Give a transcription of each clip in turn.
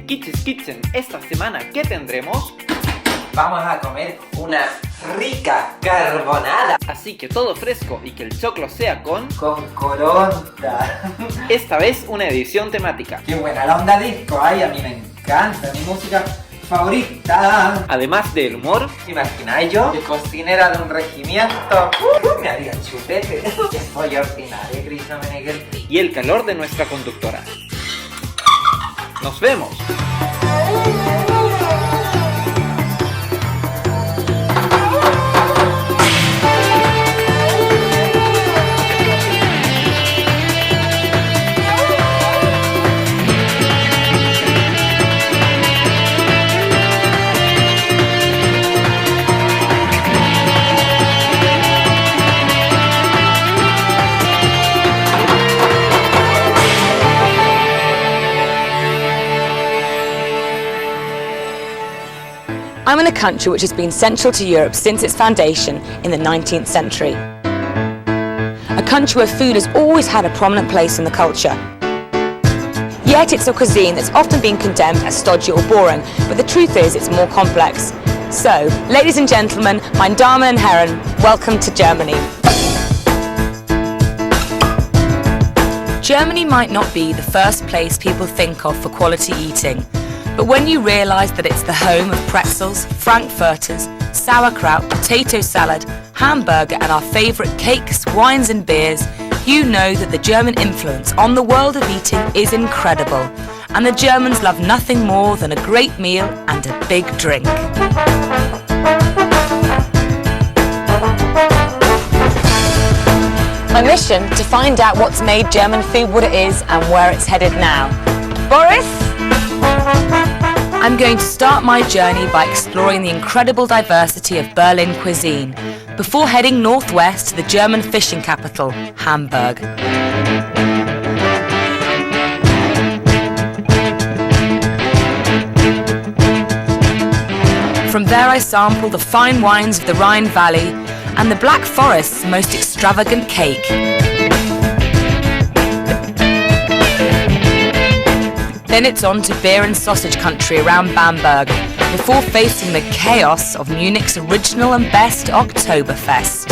En Kids Kitchen esta semana, ¿qué tendremos? Vamos a comer una rica carbonada. Así que todo fresco y que el choclo sea con coronta. Esta vez una edición temática. Qué buena la onda disco, ay, a mí me encanta, mi música favorita. Además del humor, ¿Te imagináis yo? De cocinera de un regimiento. Me haría chupete. Que soy ordinaria, Cristo Meneghel. Y el calor de nuestra conductora. ¡Nos vemos! I'm in a country which has been central to Europe since its foundation in the 19th century. A country where food has always had a prominent place in the culture. Yet it's a cuisine that's often been condemned as stodgy or boring, but the truth is it's more complex. So, ladies and gentlemen, meine Damen und Herren, welcome to Germany. Germany might not be the first place people think of for quality eating. But when you realise that it's the home of pretzels, frankfurters, sauerkraut, potato salad, hamburger and our favourite cakes, wines and beers, you know that the German influence on the world of eating is incredible. And the Germans love nothing more than a great meal and a big drink. My mission to find out what's made German food what it is and where it's headed now. Boris? I'm going to start my journey by exploring the incredible diversity of Berlin cuisine, before heading northwest to the German fishing capital, Hamburg. From there I sample the fine wines of the Rhine Valley and the Black Forest's most extravagant cake. Then it's on to beer and sausage country around Bamberg, before facing the chaos of Munich's original and best Oktoberfest.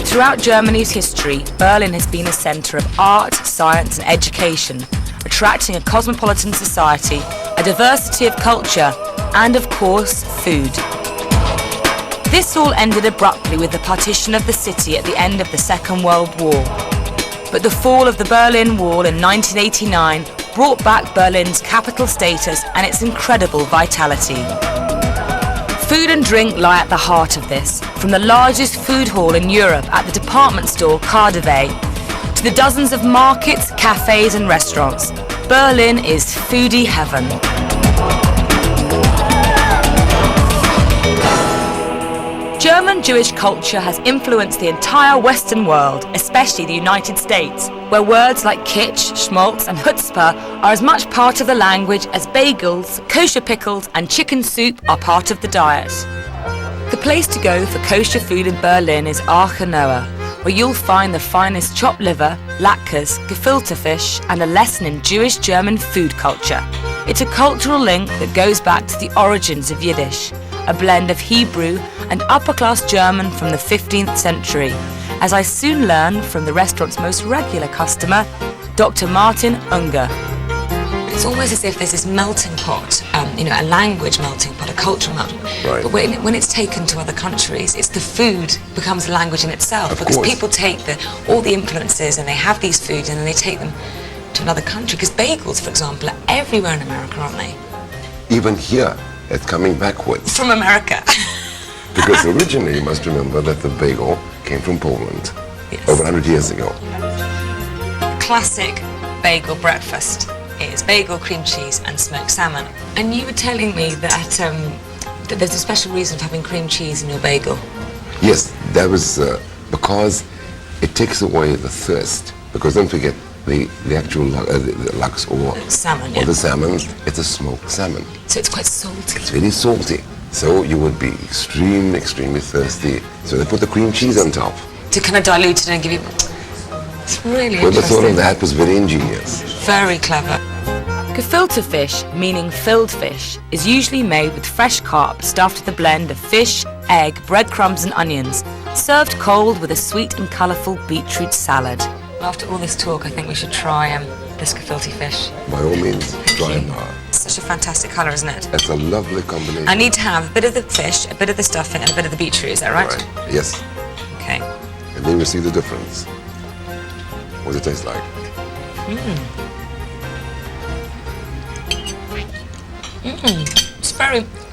Throughout Germany's history, Berlin has been a centre of art, science and education, attracting a cosmopolitan society, a diversity of culture, and of course, food. This all ended abruptly with the partition of the city at the end of the Second World War. But the fall of the Berlin Wall in 1989 brought back Berlin's capital status and its incredible vitality. Food and drink lie at the heart of this, from the largest food hall in Europe at the department store Cardivet, to the dozens of markets, cafes and restaurants. Berlin is foodie heaven. German Jewish culture has influenced the entire Western world, especially the United States, where words like kitsch, schmaltz and chutzpah are as much part of the language as bagels, kosher pickles and chicken soup are part of the diet. The place to go for kosher food in Berlin is Aachener, where you'll find the finest chopped liver, latkes, gefilte fish and a lesson in Jewish German food culture. It's a cultural link that goes back to the origins of Yiddish, a blend of Hebrew and upper-class German from the 15th century, as I soon learned from the restaurant's most regular customer, Dr. Martin Unger. It's almost as if there's this melting pot, a language melting pot, a cultural melting pot. Right. But when it's taken to other countries, it's the food becomes a language in itself. Of because course. People take all the influences and they have these foods and then they take them to another country. Because bagels, for example, are everywhere in America, aren't they? Even here, it's coming backwards. From America. Because originally, you must remember that the bagel came from Poland, Yes. over 100 years ago. Classic bagel breakfast is bagel, cream cheese and smoked salmon. And you were telling me that there's a special reason for having cream cheese in your bagel. Yes, that was because it takes away the thirst. Because don't forget, the actual the lux or Salmon, or yeah. the salmon, it's a smoked salmon. So it's quite salty. It's very salty. So you would be extremely, extremely thirsty. So they put the cream cheese on top. To kind of dilute it and give you... It's really Whoever thought interesting. of that was very ingenious. Very clever. Gefilte fish, meaning filled fish, is usually made with fresh carp stuffed with a blend of fish, egg, breadcrumbs and onions, served cold with a sweet and colourful beetroot salad. After all this talk, I think we should try this gefilte fish. By all means, try it. It's such a fantastic colour, isn't it? It's a lovely combination. I need to have a bit of the fish, a bit of the stuffing, and a bit of the beetroot. Is that right? Right. Yes. Okay. And then you see the difference. What does it taste like? It's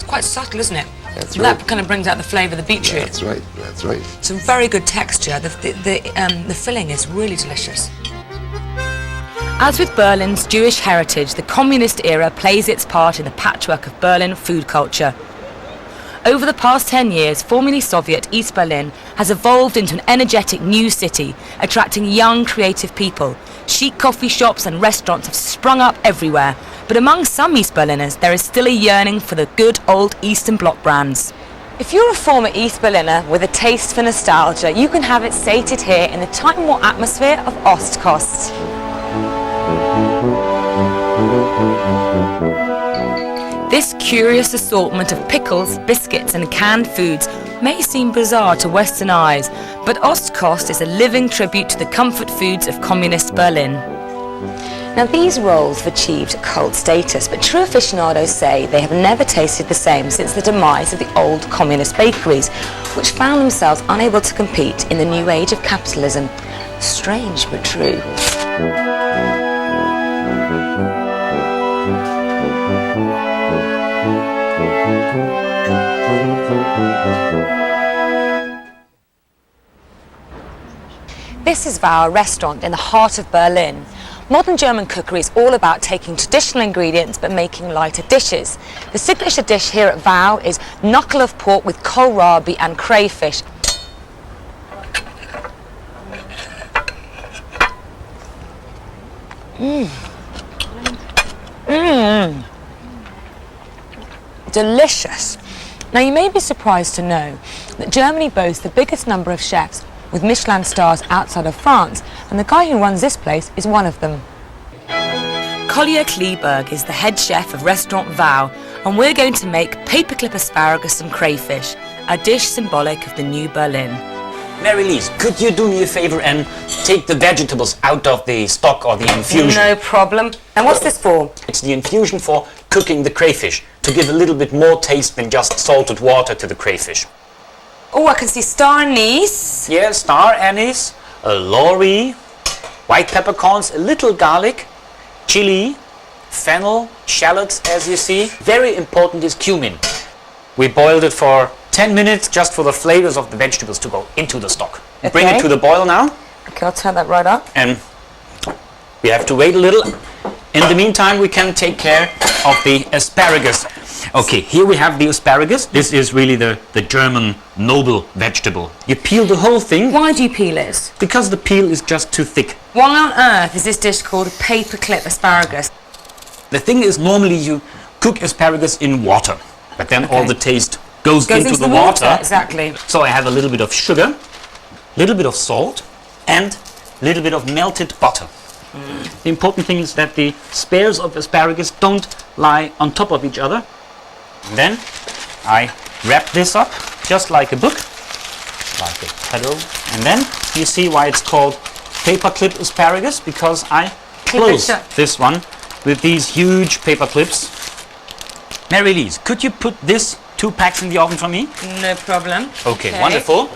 quite subtle, isn't it? That's right. That kind of brings out the flavour of the beetroot. That's right. That's right. It's a very good texture. The filling is really delicious. As with Berlin's Jewish heritage, the communist era plays its part in the patchwork of Berlin food culture. Over the past 10 years, formerly Soviet East Berlin has evolved into an energetic new city, attracting young, creative people. Chic coffee shops and restaurants have sprung up everywhere, but among some East Berliners, there is still a yearning for the good old Eastern Bloc brands. If you're a former East Berliner with a taste for nostalgia, you can have it sated here in the time war atmosphere of Ostkost. This curious assortment of pickles, biscuits and canned foods may seem bizarre to Western eyes, but Ostkost is a living tribute to the comfort foods of communist Berlin. Now these rolls have achieved cult status, but true aficionados say they have never tasted the same since the demise of the old communist bakeries, which found themselves unable to compete in the new age of capitalism. Strange but true. This is Wow, a restaurant in the heart of Berlin. Modern German cookery is all about taking traditional ingredients but making lighter dishes. The signature dish here at Wow is knuckle of pork with kohlrabi and crayfish. Delicious. Now you may be surprised to know that Germany boasts the biggest number of chefs with Michelin stars outside of France, and the guy who runs this place is one of them. Collier Kleberg is the head chef of restaurant Wow, and we're going to make paperclip asparagus and crayfish, a dish symbolic of the new Berlin. Mary-Lise, could you do me a favor and take the vegetables out of the stock or the infusion? No problem. And what's this for? It's the infusion for cooking the crayfish, to give a little bit more taste than just salted water to the crayfish. Oh, I can see star anise. Yeah, star anise, a lorry, white peppercorns, a little garlic, chili, fennel, shallots, as you see. Very important is cumin. We boiled it for 10 minutes just for the flavors of the vegetables to go into the stock. Okay. Bring it to the boil now. Okay, I'll turn that right up. And we have to wait a little. In the meantime, we can take care of the asparagus. Okay, here we have the asparagus. This is really the German noble vegetable. You peel the whole thing. Why do you peel it? Because the peel is just too thick. Why on earth is this dish called paperclip asparagus? The thing is, normally you cook asparagus in water, but then all the taste goes into the water. Exactly. So I have a little bit of sugar, a little bit of salt, and a little bit of melted butter. The important thing is that the spears of asparagus don't lie on top of each other. And then I wrap this up just like a book, like a pedal. And then you see why it's called paperclip asparagus, because I close this one with these huge paper clips. Mary-Lise, could you put this 2 packs in the oven for me? No problem. Okay, wonderful.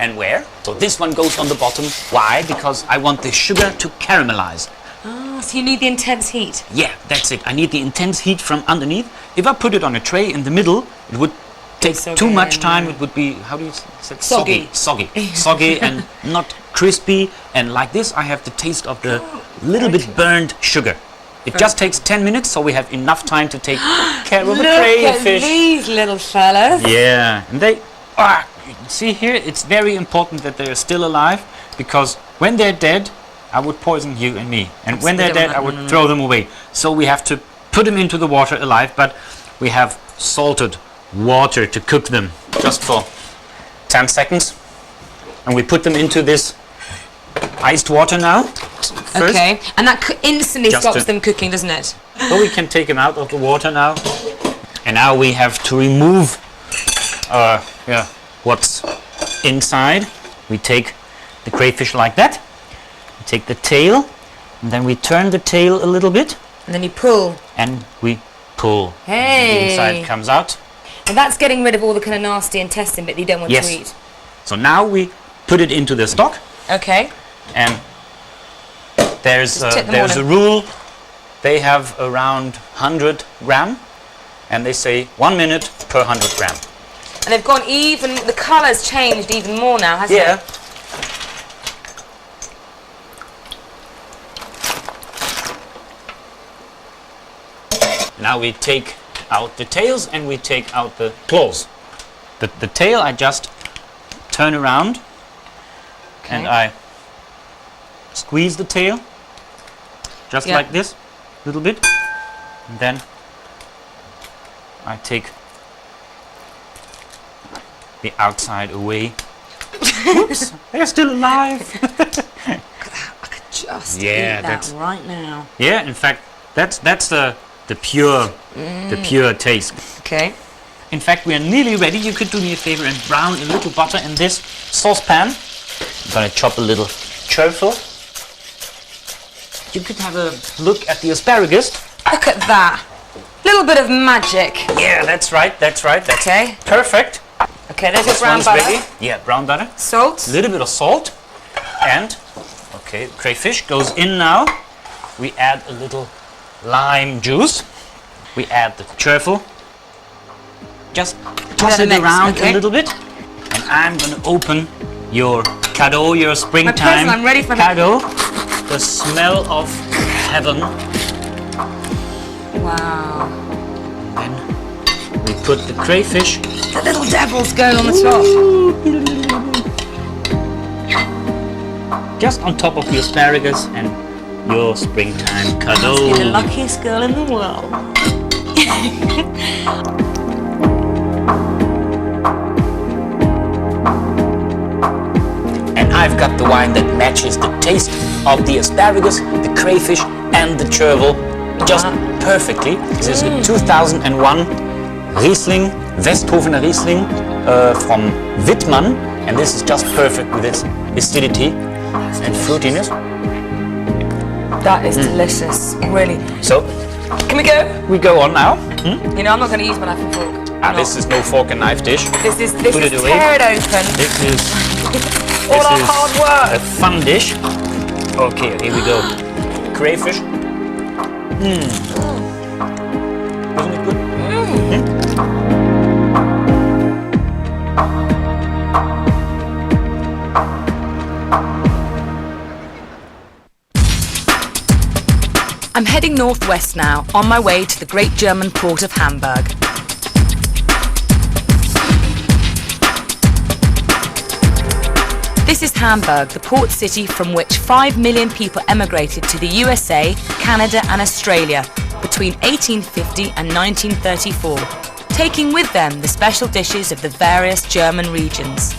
And where? So this one goes on the bottom. Why? Because I want the sugar to caramelize. Oh, so you need the intense heat. Yeah, that's it. I need the intense heat from underneath. If I put it on a tray in the middle, it would take too much time. It would be, how do you say it? Soggy. Soggy and not crispy. And like this, I have the taste of the little bit burned sugar. It just takes 10 minutes, so we have enough time to take care of the crayfish. Look at these little fellas. Yeah, and they, see here, it's very important that they're still alive, because when they're dead, I would poison you and me. And when they're dead, I would throw them away. So we have to put them into the water alive, but we have salted water to cook them just for 10 seconds. And we put them into this iced water now. first. Okay, and that instantly Just stops to- them cooking, doesn't it? So we can take them out of the water now. And now we have to remove what's inside. We take the crayfish like that. We take the tail, and then we turn the tail a little bit, And then you pull. and we pull. Hey! The inside comes out. And that's getting rid of all the kind of nasty intestine bit that you don't want Yes. to eat. So now we put it into the stock, Okay. and there's tip them a on rule. They have around 100 gram, and they say 1 minute per 100 gram. And they've gone even, the colour's changed even more now, hasn't Yeah. it? Now we take out the tails and we take out the claws. The tail I just turn around and I squeeze the tail just Yeah. like this, a little bit, and then I take the outside away. Oops, they're still alive. I could just Yeah, eat that that's- right now. Yeah, in fact, that's the pure taste. Okay. In fact, we are nearly ready. You could do me a favor and brown a little butter in this saucepan. I'm gonna chop a little truffle. You could have a look at the asparagus. Look at that. Little bit of magic. Yeah, that's right. That's Okay. perfect. Okay, there's your This brown one's butter. ready. Yeah, brown butter. Salt. A little bit of salt. And, okay, crayfish goes in now. We add a little lime juice. We add the truffle. Just toss Let it it mix, around okay. a little bit. And I'm gonna open your cadeau, your springtime present, I'm ready for the- cadeau. The smell of heaven. Wow. Then we put the crayfish. The little devil's going on the top. Just on top of the asparagus and your springtime You're the cadeau. luckiest girl in the world. And I've got the wine that matches the taste of the asparagus, the crayfish, and the chervil just perfectly. This is a 2001 Riesling, Westhofener Riesling from Wittmann, and this is just perfect with its acidity and fruitiness. That is delicious, really. So Can we go? we go on now. You know, I'm not going to use my knife and fork. This is no fork and knife dish. This is Put it away. tear it open. This is All our hard work. a fun dish. Okay, here we go. Crayfish. Wasn't it good? I'm heading northwest now, on my way to the great German port of Hamburg. This is Hamburg, the port city from which 5 million people emigrated to the USA, Canada and Australia between 1850 and 1934, taking with them the special dishes of the various German regions.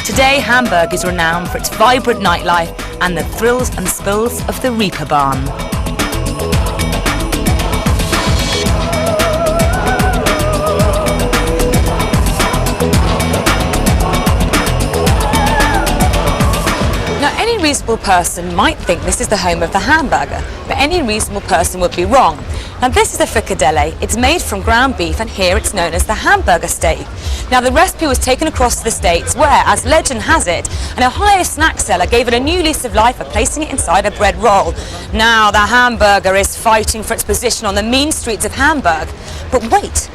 Today, Hamburg is renowned for its vibrant nightlife and the thrills and spills of the Reeperbahn. Now, any reasonable person might think this is the home of the hamburger, but any reasonable person would be wrong. Now, this is a fricadelle. It's made from ground beef, and here it's known as the hamburger steak. Now, the recipe was taken across to the States where, as legend has it, an Ohio snack seller gave it a new lease of life by placing it inside a bread roll. Now, the hamburger is fighting for its position on the mean streets of Hamburg. But wait,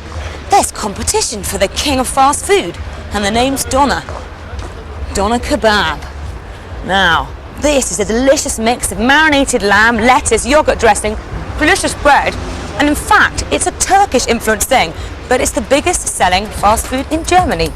there's competition for the king of fast food, and the name's Doner. Doner kebab. Now, this is a delicious mix of marinated lamb, lettuce, yogurt dressing, delicious bread, and in fact, it's a Turkish influenced thing, but it's the biggest selling fast food in Germany.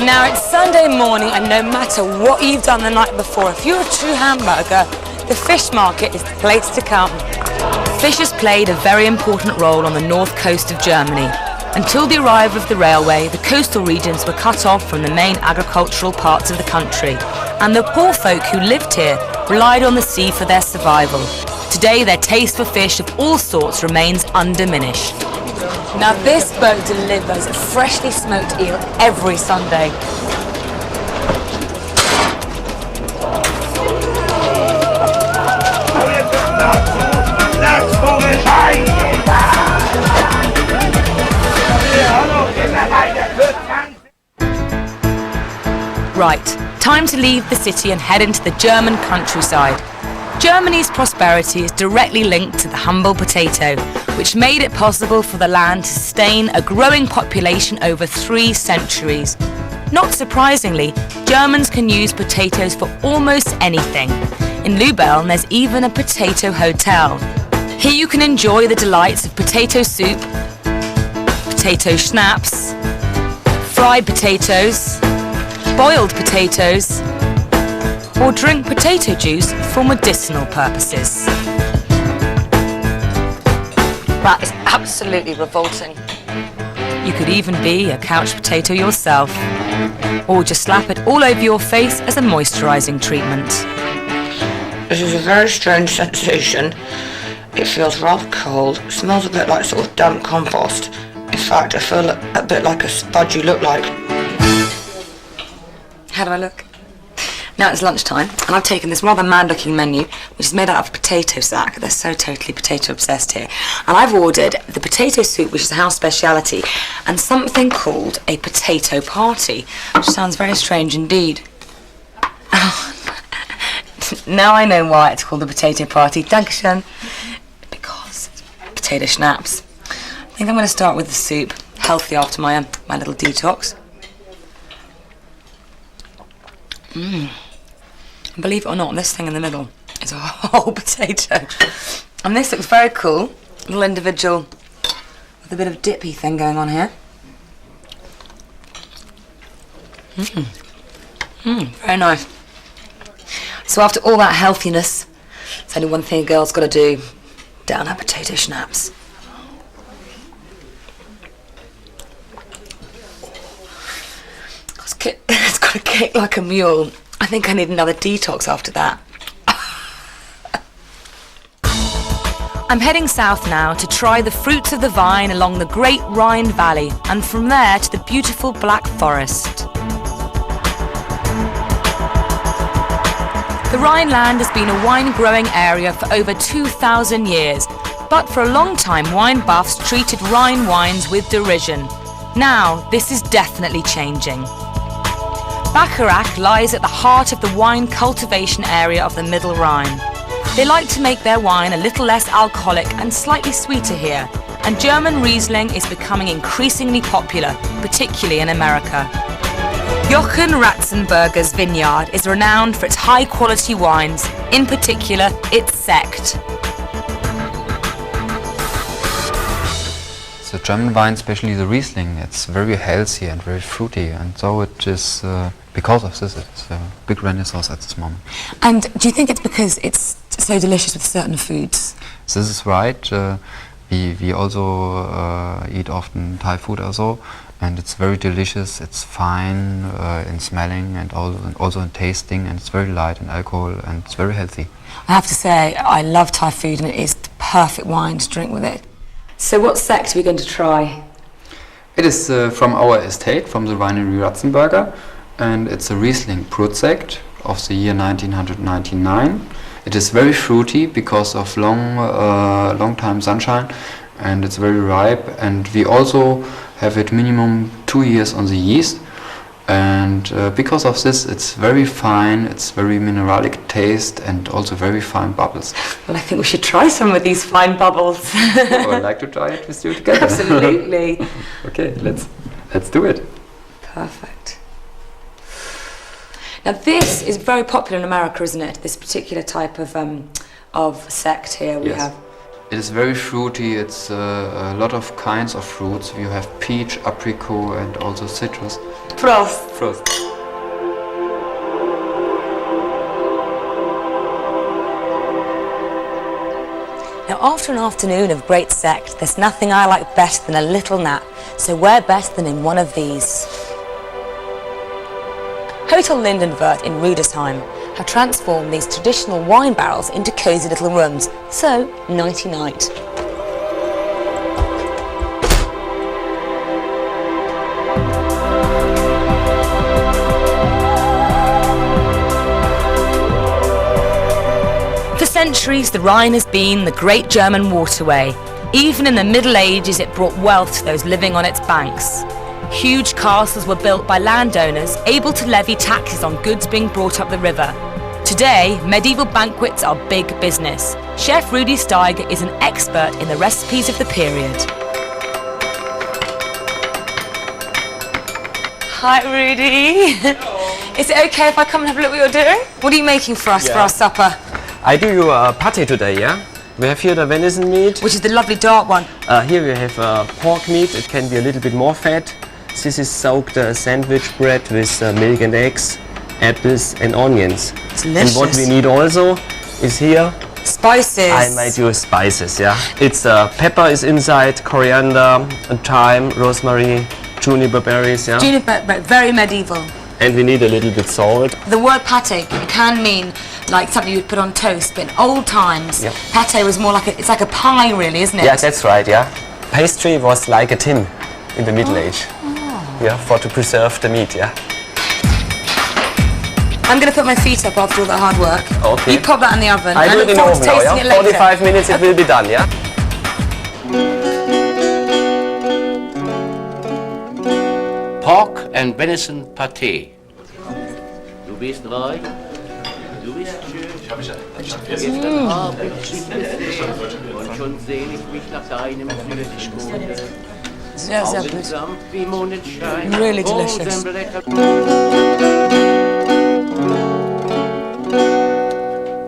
Now it's Sunday morning and no matter what you've done the night before, if you're a true hamburger, the fish market is the place to come. Fish has played a very important role on the north coast of Germany. Until the arrival of the railway, the coastal regions were cut off from the main agricultural parts of the country, and the poor folk who lived here relied on the sea for their survival. Today, their taste for fish of all sorts remains undiminished. Now, this boat delivers a freshly smoked eel every Sunday. Right, time to leave the city and head into the German countryside. Germany's prosperity is directly linked to the humble potato, which made it possible for the land to sustain a growing population over 3 centuries. Not surprisingly, Germans can use potatoes for almost anything. In Lubeln, there's even a potato hotel. Here you can enjoy the delights of potato soup, potato schnapps, fried potatoes, boiled potatoes, or drink potato juice for medicinal purposes. That is absolutely revolting. You could even be a couch potato yourself, or just slap it all over your face as a moisturising treatment. This is a very strange sensation. It feels rather cold, smells a bit like sort of damp compost. In fact, I feel a bit like a spudge you look like. How do I look? Now it's lunchtime, and I've taken this rather mad-looking menu, which is made out of a potato sack. They're so totally potato-obsessed here. And I've ordered the potato soup, which is a house speciality, and something called a potato party, which sounds very strange indeed. Oh. Now I know why it's called a potato party. Dankeschön. Because it's potato schnapps. I think I'm going to start with the soup, healthy after my little detox. Believe it or not, this thing in the middle is a whole potato. And this looks very cool. A little individual with a bit of dippy thing going on here. Very nice. So after all that healthiness, there's only one thing a girl's got to do. Down her potato schnapps. It's got a kick like a mule. I think I need another detox after that. I'm heading south now to try the fruits of the vine along the Great Rhine Valley, and from there to the beautiful Black Forest. The Rhineland has been a wine-growing area for over 2,000 years, but for a long time wine buffs treated Rhine wines with derision. Now, this is definitely changing. Bacharach lies at the heart of the wine cultivation area of the Middle Rhine. They like to make their wine a little less alcoholic and slightly sweeter here, and German Riesling is becoming increasingly popular, particularly in America. Jochen Ratzenberger's vineyard is renowned for its high-quality wines, in particular its Sekt. The German wine, especially the Riesling, it's very healthy and very fruity, and so it is, because of this, it's a big renaissance at this moment. And do you think it's because it's so delicious with certain foods? This is right. We also eat often Thai food also, and it's very delicious. It's fine in smelling and also in tasting, and it's very light in alcohol, and it's very healthy. I have to say, I love Thai food, and it is the perfect wine to drink with it. So what sect are we going to try? It is from our estate, from the winery Ratzenberger, and it's a Riesling Brut Sekt of the year 1999. It is very fruity because of long time sunshine, and it's very ripe, and we also have it minimum 2 years on the yeast, and because of this it's very fine, it's very mineralic taste, and also very fine bubbles. Well, I think we should try some of these fine bubbles. Oh, I'd like to try it with you together. Absolutely. Okay, let's do it. Perfect. Now this is very popular in America, isn't it? This particular type of sect here we have. It is very fruity. It's a lot of kinds of fruits. You have peach, apricot, and also citrus. Prost. Prost. Now, after an afternoon of great sect, there's nothing I like better than a little nap, so where best than in one of these? Hotel Lindenwert in Rudesheim have transformed these traditional wine barrels into cosy little rooms, so nighty-night. For centuries, the Rhine has been the great German waterway. Even in the Middle Ages, it brought wealth to those living on its banks. Huge castles were built by landowners, able to levy taxes on goods being brought up the river. Today, medieval banquets are big business. Chef Rudi Steiger is an expert in the recipes of the period. Hi, Rudi. Is it okay if I come and have a look what you're doing? What are you making for us for our supper? I do you a pate today, yeah? We have here the venison meat. Which is the lovely dark one. Here we have pork meat. It can be a little bit more fat. This is soaked sandwich bread with milk and eggs, apples and onions. Delicious. And what we need also is here. Spices. I might use spices, yeah. It's pepper is inside, coriander, thyme, rosemary, juniper berries, yeah. Juniper, very medieval. And we need a little bit salt. The word pate can mean like something you would put on toast, but in old times, Yep. pate was more like it's like a pie, really, isn't it? Yeah, that's right, yeah. Pastry was like a tin in the Middle Age. Yeah, to preserve the meat, yeah. I'm going to put my feet up after all that hard work. Okay. You pop that in the oven. I do look it in forward oven to now, tasting yeah? it later. 45 minutes it will be done, yeah? Pork and venison pate. Du bist reich, du bist schön. Und schon sehne ich mich nach deinem süßen Monde. Sehr, sehr gut. Sanft wie Mondenschein. Really delicious. Rosenblätter.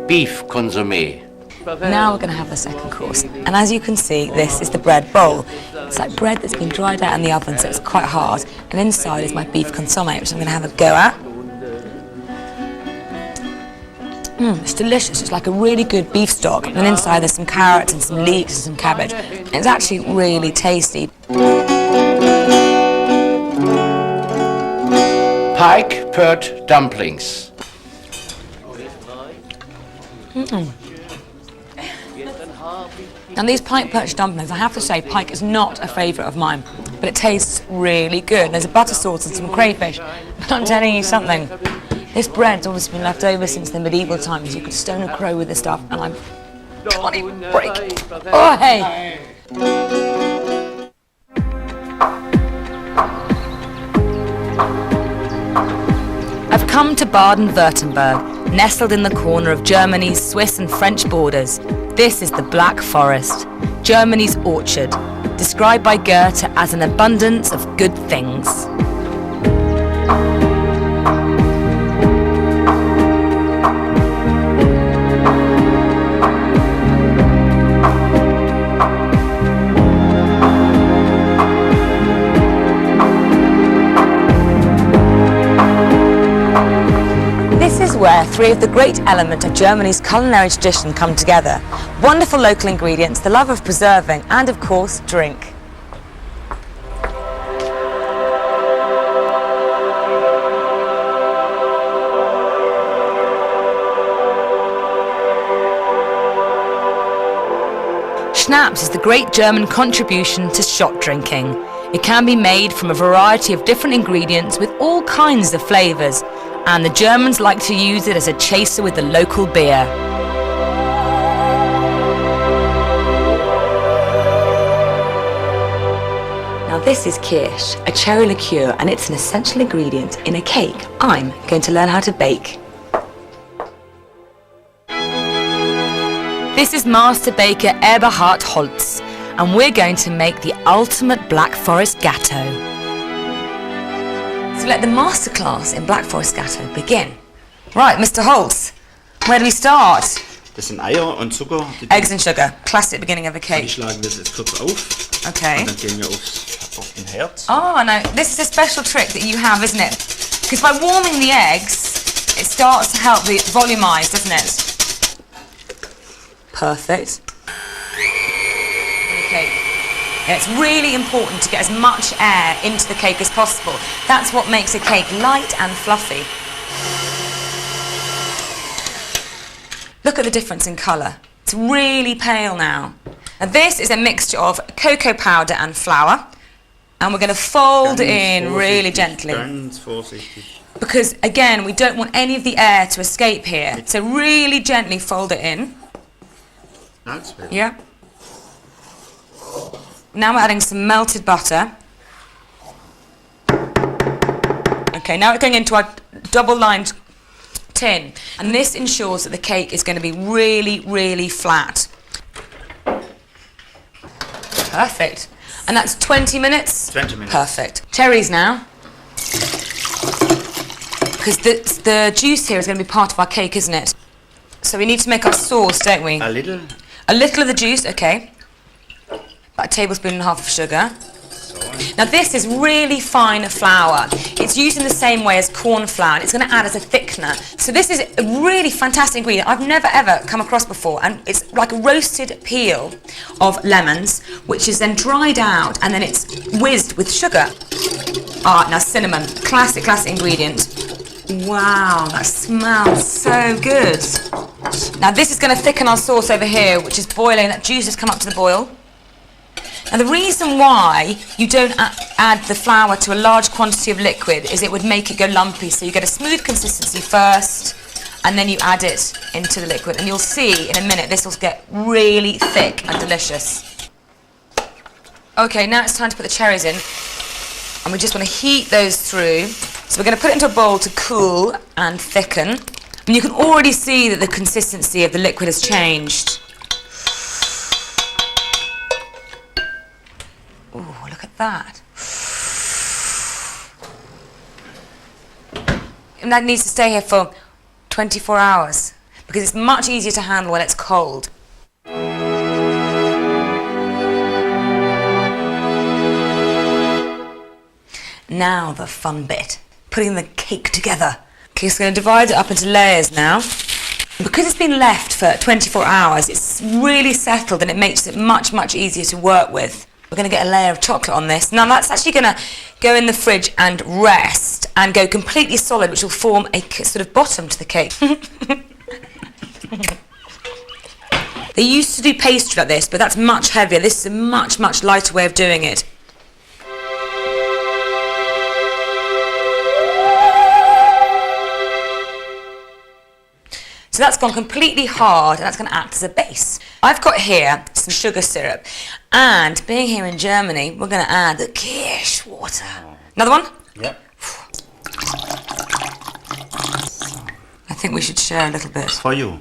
Beef consommé. Now we're going to have the second course. And as you can see, this is the bread bowl. It's like bread that's been dried out in the oven, so it's quite hard. And inside is my beef consommé, which I'm going to have a go at. It's delicious. It's like a really good beef stock. And inside there's some carrots and some leeks and some cabbage. It's actually really tasty. Pike perch dumplings. Now these pike perch dumplings, I have to say, pike is not a favourite of mine, but it tastes really good. There's a butter sauce and some crayfish. But I'm telling you something, this bread's obviously been left over since the medieval times. You could stone a crow with this stuff, and I can't even break it. Oh, hey! I've come to Baden-Württemberg, nestled in the corner of Germany's Swiss and French borders. This is the Black Forest, Germany's orchard, described by Goethe as an abundance of good things. This is where three of the great elements of Germany's culinary tradition come together. Wonderful local ingredients, the love of preserving, and of course, drink. Schnapps is the great German contribution to shot drinking. It can be made from a variety of different ingredients with all kinds of flavours, and the Germans like to use it as a chaser with the local beer. Now this is kirsch, a cherry liqueur, and it's an essential ingredient in a cake I'm going to learn how to bake. This is master baker Eberhard Holz, and we're going to make the ultimate Black Forest Gâteau. So let the masterclass in Black Forest Gâteau begin. Right, Mr. Holz, where do we start? Das sind Eier und Zucker. Eggs and sugar, classic beginning of a cake. Die schlagen wir jetzt kurz auf. Okay. Und dann gehen wir auf den Herd. Oh, no, this is a special trick that you have, isn't it? Because by warming the eggs, it starts to help the volumise, doesn't it? Perfect. And it's really important to get as much air into the cake as possible. That's what makes a cake light and fluffy. Look at the difference in colour. It's really pale now. And this is a mixture of cocoa powder and flour. And we're going to fold it in really gently. Because, again, we don't want any of the air to escape here. So really gently fold it in. That's good. Yeah. Now we're adding some melted butter. Okay, now we're going into our double-lined tin. And this ensures that the cake is going to be really, really flat. Perfect. And that's 20 minutes? 20 minutes. Perfect. Cherries now. Because the juice here is going to be part of our cake, isn't it? So we need to make our sauce, don't we? A little. A little of the juice, okay. About a tablespoon and a half of sugar. Now this is really fine flour. It's used in the same way as corn flour. It's going to add as a thickener. So this is a really fantastic ingredient I've never ever come across before, and it's like a roasted peel of lemons, which is then dried out and then it's whizzed with sugar. Ah, now cinnamon, classic ingredient. Wow, that smells so good. Now this is going to thicken our sauce over here, which is boiling. That juice has come up to the boil. Now the reason why you don't add the flour to a large quantity of liquid is it would make it go lumpy. So you get a smooth consistency first, and then you add it into the liquid. And you'll see in a minute this will get really thick and delicious. Okay, now it's time to put the cherries in. And we just want to heat those through. So we're going to put it into a bowl to cool and thicken. And you can already see that the consistency of the liquid has changed. Oh, look at that. And that needs to stay here for 24 hours because it's much easier to handle when it's cold. Now the fun bit, putting the cake together. Okay, so we're going to divide it up into layers now. Because it's been left for 24 hours, it's really settled and it makes it much, much easier to work with. We're going to get a layer of chocolate on this. Now that's actually going to go in the fridge and rest and go completely solid, which will form a sort of bottom to the cake. They used to do pastry like this, but that's much heavier. This is a much, much lighter way of doing it. So that's gone completely hard, and that's going to act as a base. I've got here some sugar syrup, and being here in Germany, we're going to add the kirsch water. Another one? Yep. I think we should share a little bit. For you.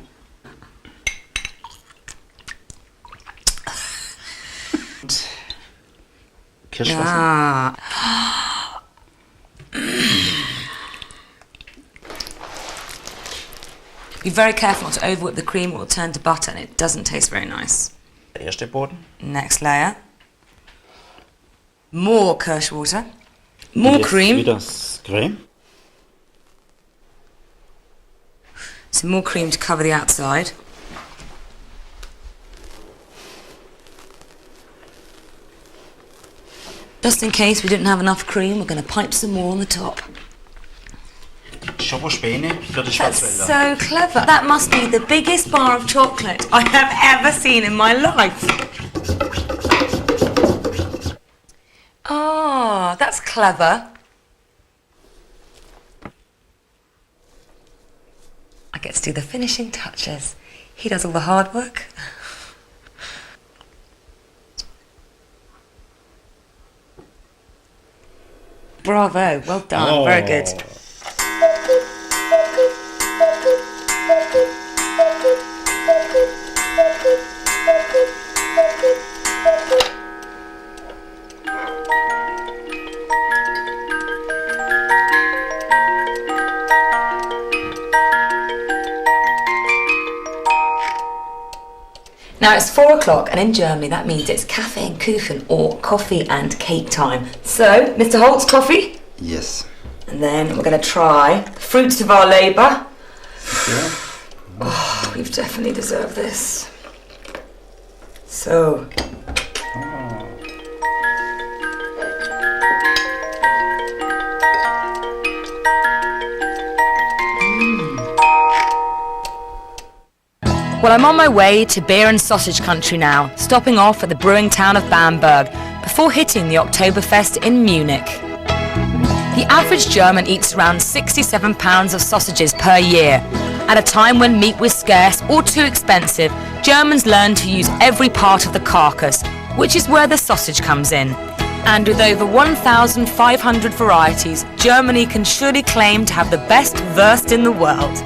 Kirschwasser. Ah. Be very careful not to overwhip the cream, it will turn to butter and it doesn't taste very nice. Der erste Boden. Next layer. More kirsch water. More cream. Wieder das Creme. Some more cream to cover the outside. Just in case we didn't have enough cream, we're going to pipe some more on the top. Schokospäne für die That's Schwarzwälder. so clever. That must be the biggest bar of chocolate I have ever seen in my life. Oh, that's clever. I get to do the finishing touches. He does all the hard work. Bravo, well done, very good. Now it's 4 o'clock and in Germany that means it's Kaffee and Kuchen or coffee and cake time. So, Mr. Holtz, coffee? Yes. And then we're going to try the fruits of our labour. Yeah. Oh, we've definitely deserved this. So. Well, I'm on my way to beer and sausage country now, stopping off at the brewing town of Bamberg before hitting the Oktoberfest in Munich. The average German eats around 67 pounds of sausages per year. At a time when meat was scarce or too expensive, Germans learned to use every part of the carcass, which is where the sausage comes in. And with over 1,500 varieties, Germany can surely claim to have the best Wurst in the world.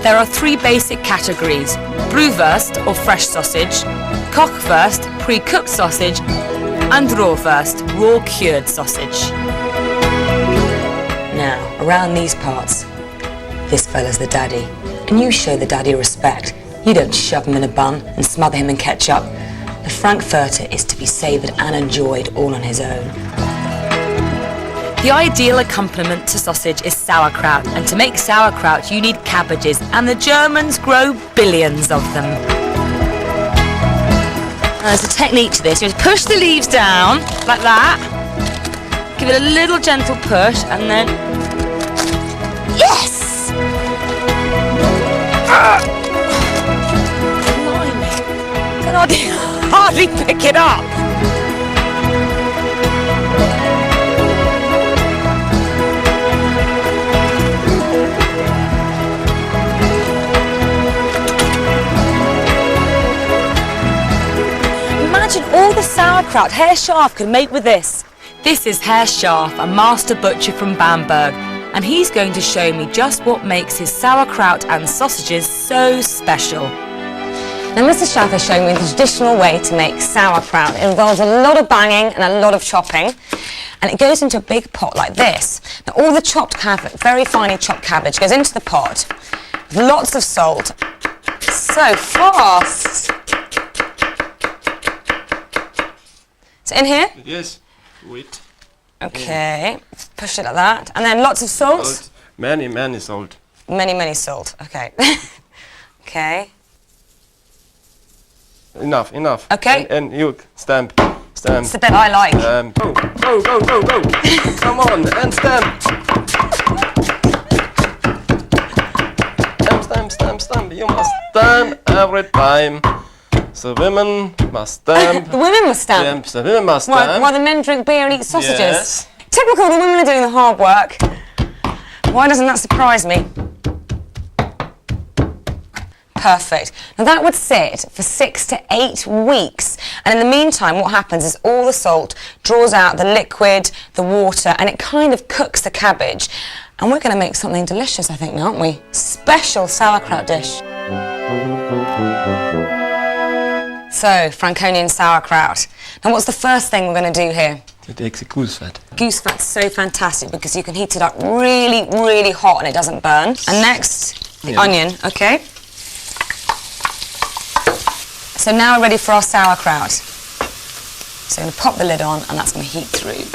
There are 3 basic categories: Brühwurst or fresh sausage, Kochwurst, pre-cooked sausage, and Rohwurst, raw cured sausage. Now, around these parts, this fella's the daddy. And you show the daddy respect. You don't shove him in a bun and smother him in ketchup. The Frankfurter is to be savoured and enjoyed all on his own. The ideal accompaniment to sausage is sauerkraut, and to make sauerkraut you need cabbages, and the Germans grow billions of them. Now, there's a technique to this. You just push the leaves down, like that. Give it a little gentle push, and then... Yes! Blimey. I can hardly pick it up. Imagine all the sauerkraut Herr Scharf could make with this. This is Herr Scharf, a master butcher from Bamberg, and he's going to show me just what makes his sauerkraut and sausages so special. Now Mr. Scharf is showing me the traditional way to make sauerkraut. It involves a lot of banging and a lot of chopping, and it goes into a big pot like this. Now all the chopped cabbage, very finely chopped cabbage, goes into the pot with lots of salt. So fast! Is it in here? Yes. Wait. Okay, push it like that. And then lots of salt? Salt. Many salt. Many salt, okay. Okay. Enough. Okay. And you stamp. It's the bit I like. Go. Come on, and stamp. Stamp. You must stamp every time. The women must stamp. The women must stamp? The women must stamp. While the men drink beer and eat sausages? Yes. Typical, the women are doing the hard work. Why doesn't that surprise me? Perfect. Now that would sit for 6 to 8 weeks. And in the meantime, what happens is all the salt draws out the liquid, the water, and it kind of cooks the cabbage. And we're going to make something delicious, I think, aren't we? Special sauerkraut dish. So, Franconian sauerkraut. Now what's the first thing we're going to do here? To take the goose fat. Goose fat's so fantastic because you can heat it up really hot and it doesn't burn. And next, the onion, okay? So now we're ready for our sauerkraut. So I'm going to pop the lid on and that's going to heat through.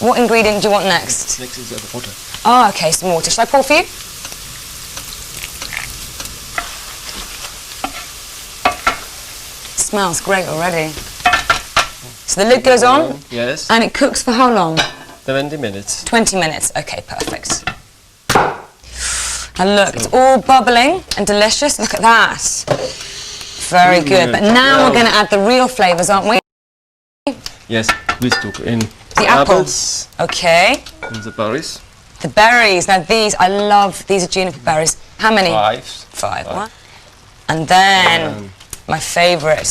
What ingredient do you want next? Next is the water. Oh, okay, some water. Shall I pour for you? Smells great already. So the lid goes on? Yes. And it cooks for how long? 20 minutes. 20 minutes, okay, perfect. And look, it's all bubbling and delicious. Look at that. Very good. But now we're going to add the real flavours, aren't we? Yes, we took in the apples. Okay. And the berries. The berries. Now these, I love, these are juniper berries. How many? 5. 5. What? And then my favourite,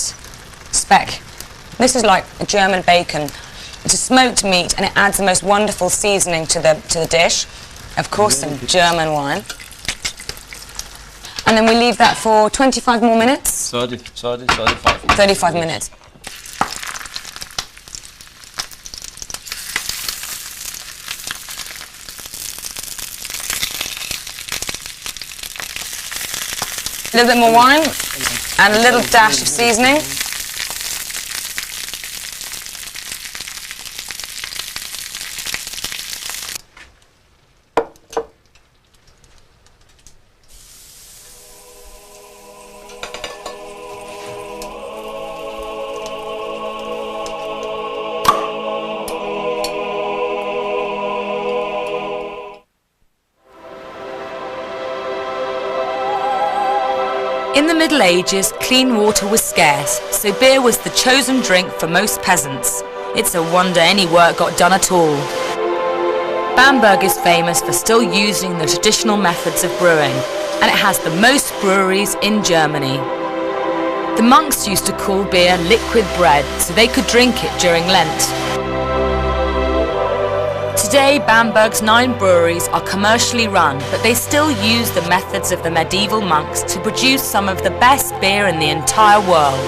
speck. This is like a German bacon. It's a smoked meat and it adds the most wonderful seasoning to the dish. Of course, some German wine. And then we leave that for 25 more minutes? 35. 35 minutes. A little bit more wine and a little dash of seasoning. In the Middle Ages, clean water was scarce, so beer was the chosen drink for most peasants. It's a wonder any work got done at all. Bamberg is famous for still using the traditional methods of brewing, and it has the most breweries in Germany. The monks used to call beer liquid bread, so they could drink it during Lent. Today, Bamberg's 9 breweries are commercially run, but they still use the methods of the medieval monks to produce some of the best beer in the entire world.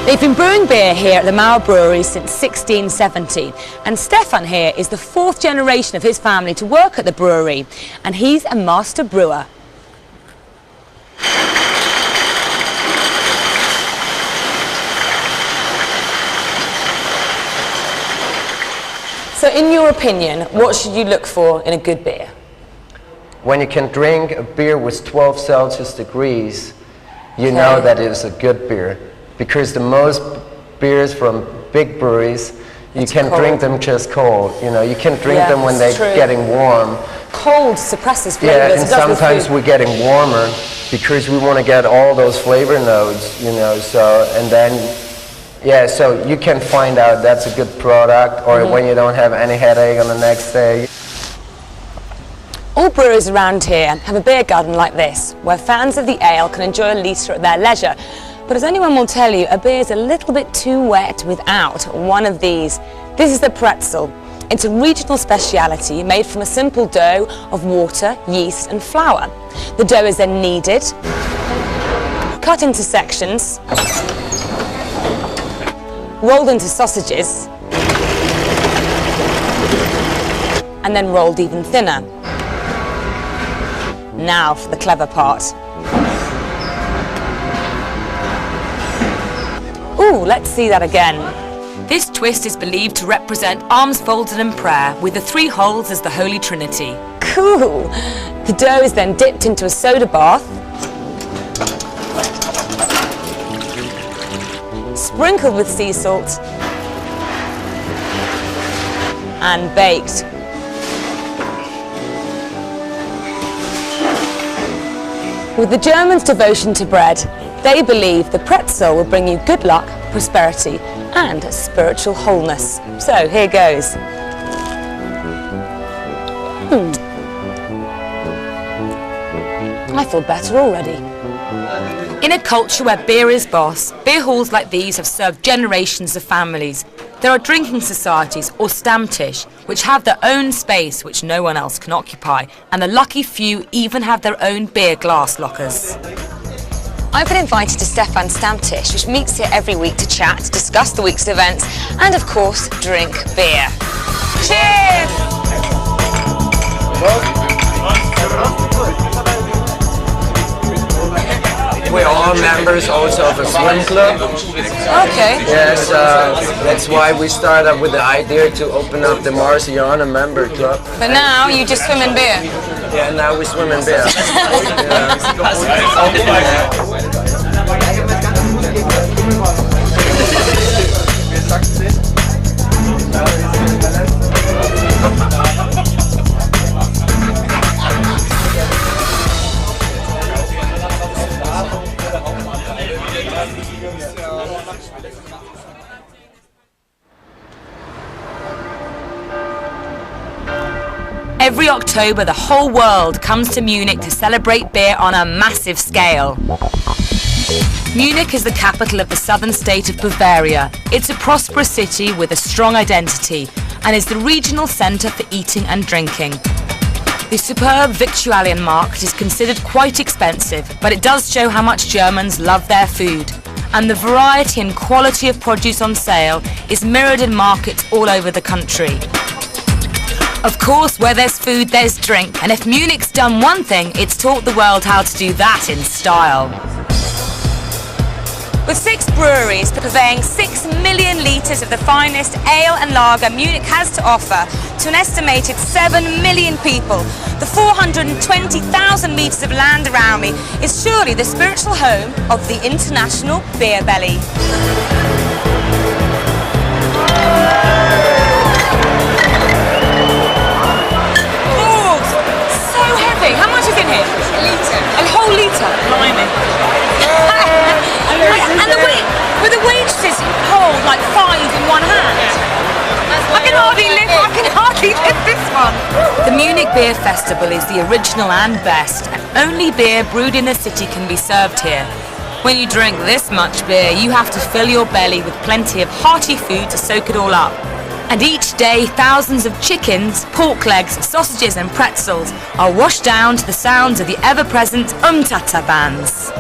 They've been brewing beer here at the Mauer Brewery since 1670, and Stefan here is the 4th generation of his family to work at the brewery, and he's a master brewer. So in your opinion, what should you look for in a good beer? When you can drink a beer with 12 Celsius degrees, you know that it is a good beer. Because the most beers from big breweries, you can drink them just cold. You know, you can drink them when they're getting warm. Cold suppresses flavors. Yeah, and sometimes we're getting warmer because we want to get all those flavor notes, you know, so, and then, yeah, so you can find out that's a good product, or when you don't have any headache on the next day. All breweries around here have a beer garden like this, where fans of the ale can enjoy a litre at their leisure. But as anyone will tell you, a beer is a little bit too wet without one of these. This is the pretzel. It's a regional speciality made from a simple dough of water, yeast and flour. The dough is then kneaded, cut into sections, rolled into sausages, and then rolled even thinner. Now for the clever part. Ooh, let's see that again. This twist is believed to represent arms folded in prayer, with the 3 holes as the Holy Trinity. Cool! The dough is then dipped into a soda bath, sprinkled with sea salt, and baked. With the Germans' devotion to bread, they believe the pretzel will bring you good luck, prosperity, and spiritual wholeness. So here goes. I feel better already. In a culture where beer is boss, beer halls like these have served generations of families. There are drinking societies, or Stammtisch, which have their own space which no one else can occupy, and the lucky few even have their own beer glass lockers. I've been invited to Stefan's Stammtisch, which meets here every week to chat, discuss the week's events, and of course, drink beer. Cheers! We're all members also of a swim club. Okay. Yes, that's why we started with the idea to open up the Marciana member club. But now you just swim in beer. Yeah, now we swim in beer. Every October, the whole world comes to Munich to celebrate beer on a massive scale. Munich is the capital of the southern state of Bavaria. It's a prosperous city with a strong identity and is the regional centre for eating and drinking. The superb Victualian market is considered quite expensive, but it does show how much Germans love their food. And the variety and quality of produce on sale is mirrored in markets all over the country. Of course, where there's food, there's drink, and if Munich's done one thing, it's taught the world how to do that in style. With 6 breweries purveying 6 million litres of the finest ale and lager Munich has to offer to an estimated 7 million people, the 420,000 metres of land around me is surely the spiritual home of the international beer belly. blimey. With the waitresses hold like 5 in one hand. I can hardly live this one. The Munich Beer Festival is the original and best, and only beer brewed in the city can be served here. When you drink this much beer, you have to fill your belly with plenty of hearty food to soak it all up. And each day, thousands of chickens, pork legs, sausages and pretzels are washed down to the sounds of the ever-present Umtata bands.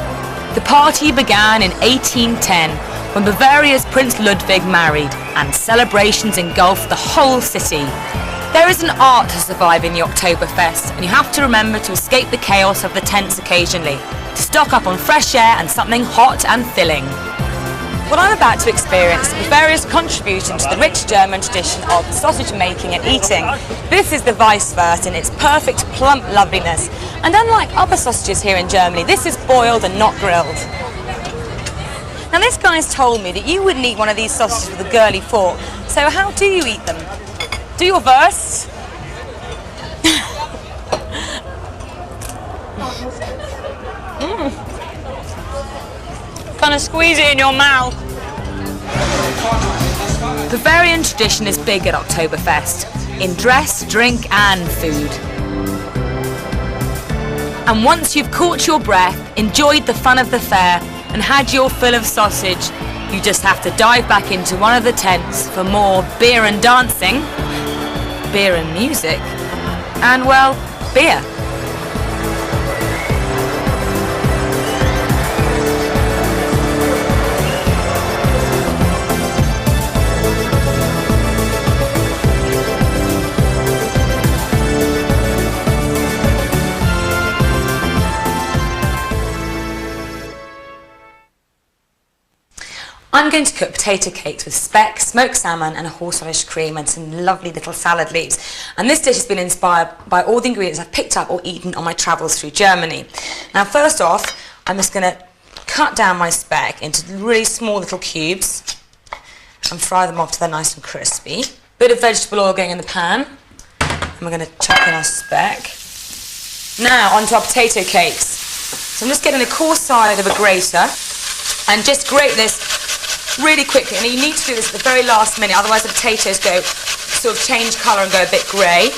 The party began in 1810, when Bavaria's Prince Ludwig married, and celebrations engulfed the whole city. There is an art to survive in the Oktoberfest, and you have to remember to escape the chaos of the tents occasionally, to stock up on fresh air and something hot and filling. What I'm about to experience is Bavaria's contribution to the rich German tradition of sausage making and eating. This is the Weisswurst in its perfect plump loveliness. And unlike other sausages here in Germany, this is boiled and not grilled. Now this guy's told me that you wouldn't eat one of these sausages with a girly fork, so how do you eat them? Do your Wurst? Kind of squeeze it in your mouth. Bavarian tradition is big at Oktoberfest, in dress, drink and food. And once you've caught your breath, enjoyed the fun of the fair and had your fill of sausage, you just have to dive back into one of the tents for more beer and dancing, beer and music, and well, beer. I'm going to cook potato cakes with speck, smoked salmon and a horseradish cream and some lovely little salad leaves. And this dish has been inspired by all the ingredients I've picked up or eaten on my travels through Germany. Now first off, I'm just going to cut down my speck into really small little cubes and fry them off till they're nice and crispy. Bit of vegetable oil going in the pan, and we're going to chuck in our speck. Now onto our potato cakes. So I'm just getting the coarse side of a grater and just grate this really quickly, and you need to do this at the very last minute, otherwise the potatoes go sort of change colour and go a bit grey.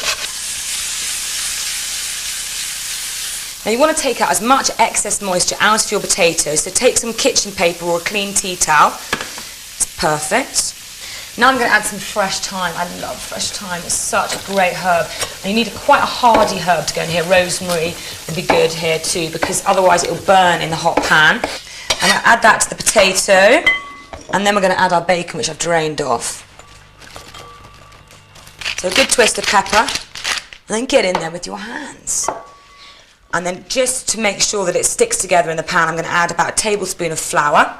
Now you want to take out as much excess moisture out of your potatoes, so take some kitchen paper or a clean tea towel. It's perfect. Now I'm going to add some fresh thyme. I love fresh thyme, it's such a great herb. And you need quite a hardy herb to go in here. Rosemary would be good here too, because otherwise it will burn in the hot pan. I'm going to add that to the potato. And then we're going to add our bacon, which I've drained off. So a good twist of pepper, and then get in there with your hands. And then just to make sure that it sticks together in the pan, I'm going to add about a tablespoon of flour.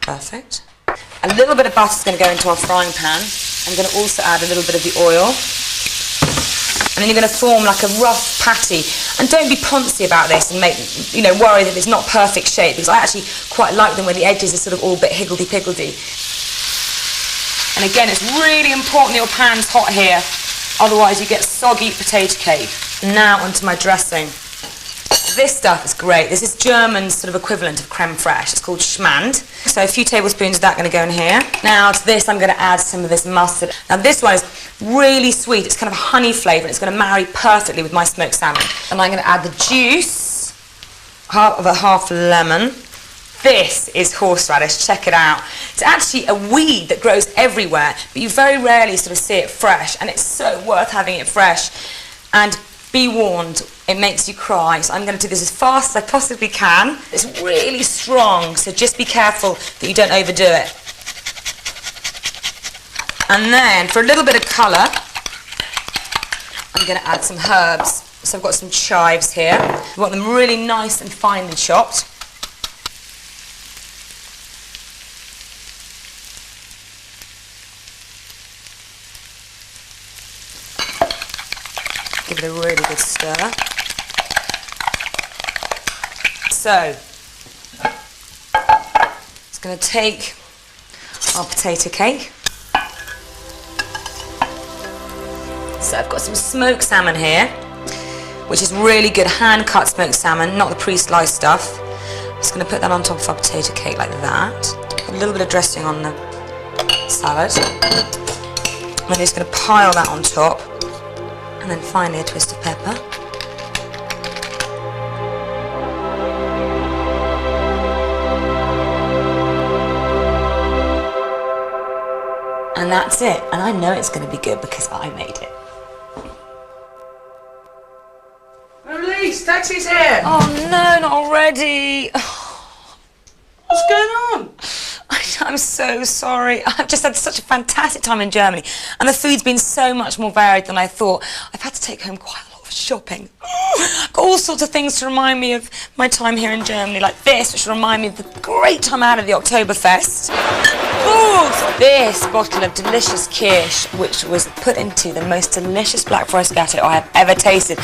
Perfect. A little bit of butter is going to go into our frying pan. I'm going to also add a little bit of the oil. And then you're going to form like a rough patty. And don't be poncy about this and worry that it's not perfect shape, because I actually quite like them when the edges are sort of all a bit higgledy-piggledy. And again, it's really important that your pan's hot here, otherwise you get soggy potato cake. Now onto my dressing. This stuff is great. This is German's sort of equivalent of creme fraiche. It's called Schmand. So a few tablespoons of that going to go in here. Now to this I'm going to add some of this mustard. Now this one is really sweet. It's kind of a honey flavour, and it's going to marry perfectly with my smoked salmon. And I'm going to add the juice of a half lemon. This is horseradish. Check it out. It's actually a weed that grows everywhere, but you very rarely sort of see it fresh, and it's so worth having it fresh. And be warned, it makes you cry, so I'm going to do this as fast as I possibly can. It's really strong, so just be careful that you don't overdo it. And then, for a little bit of colour, I'm going to add some herbs. So I've got some chives here. I want them really nice and finely chopped. Give it a really good stir. So, it's going to take our potato cake. So I've got some smoked salmon here. which is really good hand-cut smoked salmon, not the pre-sliced stuff. Just going to put that on top of our potato cake like that. A little bit of dressing on the salad. I'm just going to pile that on top. And then finally a twist of pepper. And that's it. And I know it's going to be good because I made it. Release, taxi's here! Oh no, not already. What's going on? I'm so sorry. I've just had such a fantastic time in Germany and the food's been so much more varied than I thought. I've had to take home quite a lot of shopping. I've got all sorts of things to remind me of my time here in Germany, like this, which will remind me of the great time I had at the Oktoberfest. Ooh, this bottle of delicious kirsch, which was put into the most delicious black forest gâteau I have ever tasted.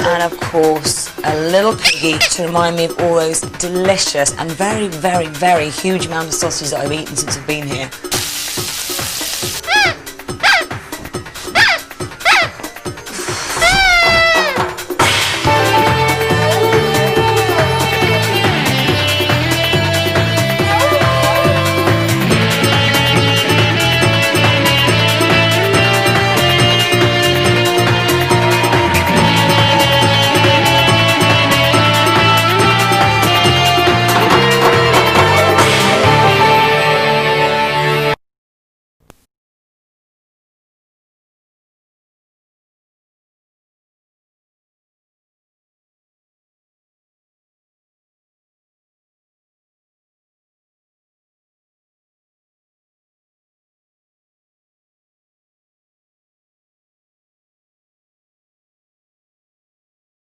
And of course, a little piggy to remind me of all those delicious and very, very, very huge amounts of sausages that I've eaten since I've been here.